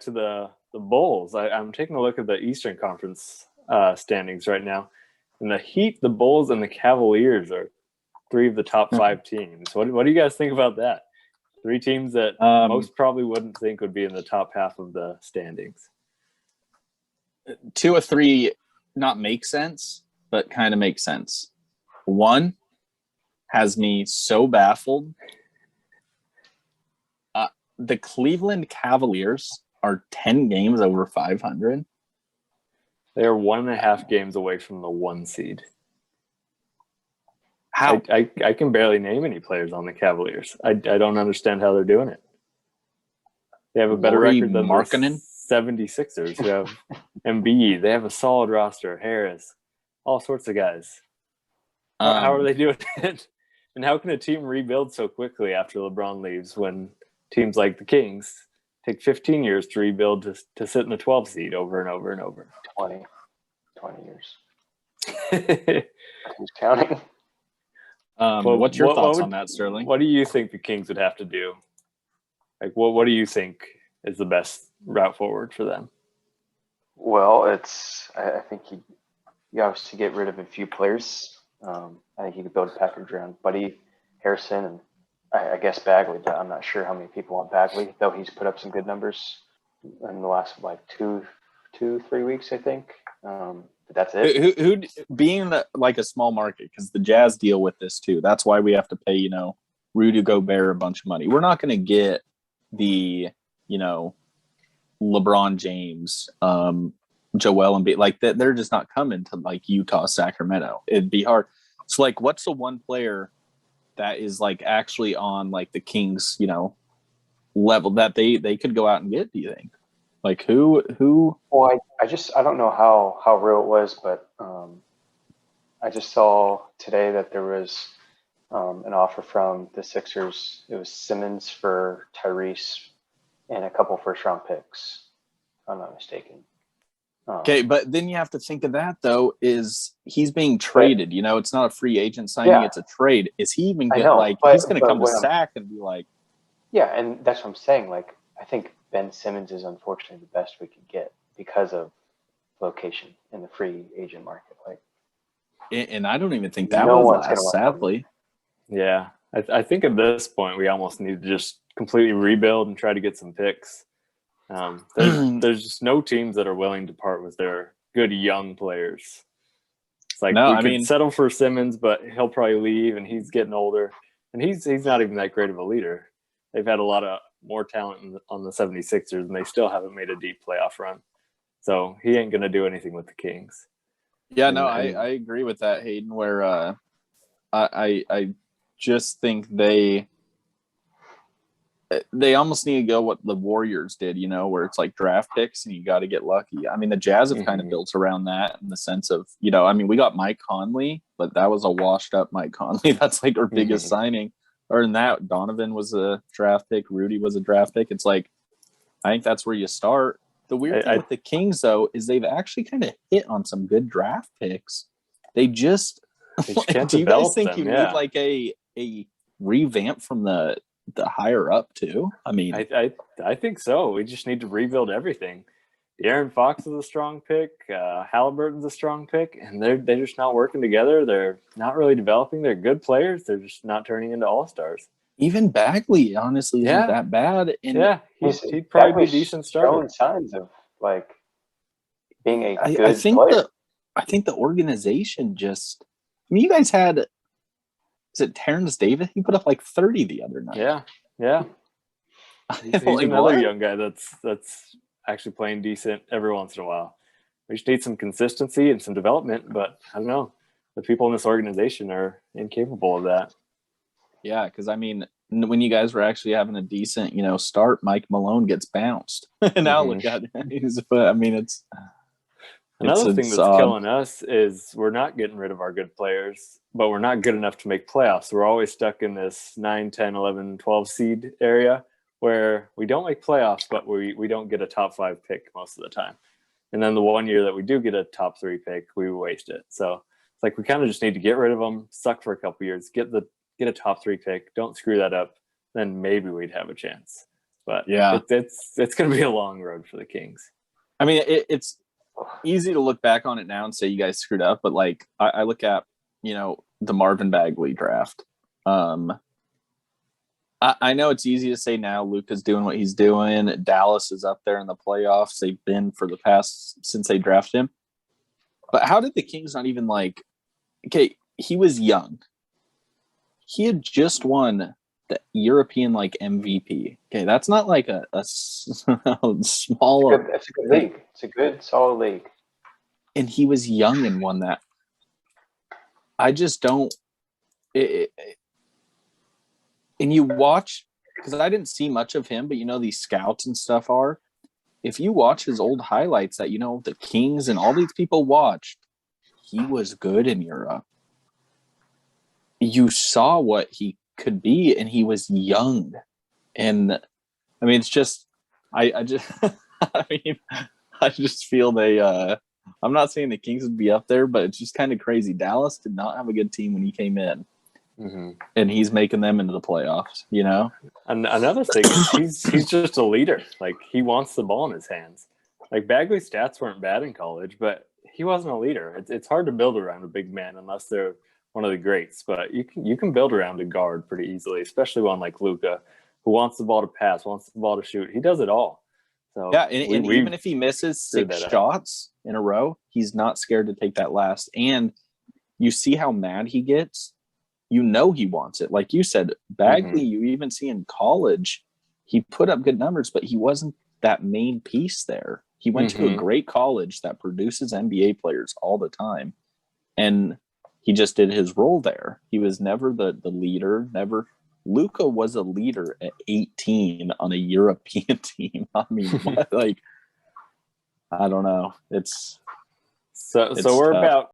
to the Bulls. I'm taking a look at the Eastern Conference standings right now, and the Heat, the Bulls, and the Cavaliers are three of the top 5 teams. What do you guys think about that? 3 teams that most probably wouldn't think would be in the top half of the standings. 2 or 3 not make sense, but kind of make sense. 1 has me so baffled. The Cleveland Cavaliers are 10 games over 500. They are 1.5 games away from the 1 seed. How? I can barely name any players on the Cavaliers. I don't understand how they're doing it. They have a better record than the 76ers, who have Embiid. They have a solid roster, Harris, all sorts of guys. How are they doing it? And how can a team rebuild so quickly after LeBron leaves when teams like the Kings take 15 years to rebuild to sit in the 12th seed over and over and over? 20 years. Who's counting? What's your thoughts on that, Sterling? What do you think the Kings would have to do? Like, what do you think is the best route forward for them? Well, I think you obviously get rid of a few players. I think you could build a package around Buddy, Harrison, and I guess Bagley. I'm not sure how many people want Bagley, though he's put up some good numbers in the last like 2-3 weeks, I think. But that's it. Who being like a small market, because the Jazz deal with this too. That's why we have to pay, Rudy Gobert a bunch of money. We're not going to get the, LeBron James, Joel Embiid, like that. They're just not coming to like Utah, Sacramento. It'd be hard. So like, what's the one player that is like actually on like the Kings, level that they could go out and get? Do you think? Like who? Well, I don't know how real it was, but I just saw today that there was an offer from the Sixers. It was Simmons for Tyrese and a couple first-round picks, if I'm not mistaken. Okay, but then you have to think of that, though, is he's being traded. It's not a free agent signing, it's a trade. Is he even he's going to come to Sac and be like... Yeah, and that's what I'm saying. Like, I think Ben Simmons is unfortunately the best we could get because of location in the free agent market. Like, and I don't even think that will last, sadly. Yeah, I think at this point we almost need to just completely rebuild and try to get some picks. There's just no teams that are willing to part with their good young players. It's like we could settle for Simmons, but he'll probably leave, and he's getting older, and he's not even that great of a leader. They've had a lot of more talent on the 76ers, and they still haven't made a deep playoff run. So he ain't going to do anything with the Kings. Yeah, I agree with that, Hayden, where I just think they almost need to go what the Warriors did, where it's like draft picks and you got to get lucky. I mean, the Jazz have kind of built around that in the sense of, we got Mike Conley, but that was a washed up Mike Conley. That's like our biggest signing. Or in that, Donovan was a draft pick. Rudy was a draft pick. It's like, I think that's where you start. The weird thing with the Kings, though, is they've actually kind of hit on some good draft picks. They just can't do you guys think them, you need like a revamp from the higher up too? I mean, I think so. We just need to rebuild everything. De'Aaron Fox is a strong pick. Halliburton's a strong pick, and they're just not working together. They're not really developing. They're good players. They're just not turning into all-stars. Even Bagley, honestly, isn't that bad. And he'd probably be a decent starter. Showing signs of like being a good player. I think the organization just. I mean, you guys had. Is it Terrence Davis? He put up like 30 the other night. Yeah. He's another young guy that's actually playing decent every once in a while. We just need some consistency and some development, but I don't know. The people in this organization are incapable of that. Yeah, because I mean, when you guys were actually having a decent, start, Mike Malone gets bounced. Now look at it. I mean, it's another thing that's killing us is we're not getting rid of our good players, but we're not good enough to make playoffs. We're always stuck in this 9, 10, 11, 12 seed area where we don't make playoffs, but we don't get a top 5 pick most of the time. And then the one year that we do get a top 3 pick, we waste it. So it's like we kind of just need to get rid of them, suck for a couple years, get a top 3 pick, don't screw that up, then maybe we'd have a chance. But Yeah. it's going to be a long road for the Kings. I mean, it's easy to look back on it now and say you guys screwed up, but like I look at, the Marvin Bagley draft. I know it's easy to say now Luka's doing what he's doing. Dallas is up there in the playoffs. They've been for the past since they drafted him. But how did the Kings not even okay, he was young. He had just won the European MVP. Okay, that's not like a small. It's a good league. It's a good, solid league. And he was young and won that. I just don't. And you watch, because I didn't see much of him, but these scouts and stuff are. If you watch his old highlights that the Kings and all these people watched, he was good in Europe. You saw what he could be, and he was young. And I mean, it's just, I just, I just feel they. I'm not saying the Kings would be up there, but it's just kind of crazy. Dallas did not have a good team when he came in. Mm-hmm. And he's making them into the playoffs, And another thing is he's just a leader. Like, he wants the ball in his hands. Like, Bagley's stats weren't bad in college, but he wasn't a leader. It's hard to build around a big man unless they're one of the greats. But you can build around a guard pretty easily, especially one like Luka, who wants the ball to pass, wants the ball to shoot. He does it all. So yeah, and even if he misses 6 shots in a row, he's not scared to take that last. And you see how mad he gets. He wants it. Like you said, Bagley, you even see in college, he put up good numbers, but he wasn't that main piece there. He went to a great college that produces NBA players all the time. And he just did his role there. He was never the leader, never. Luka was a leader at 18 on a European team. I mean, I don't know. So we're tough. about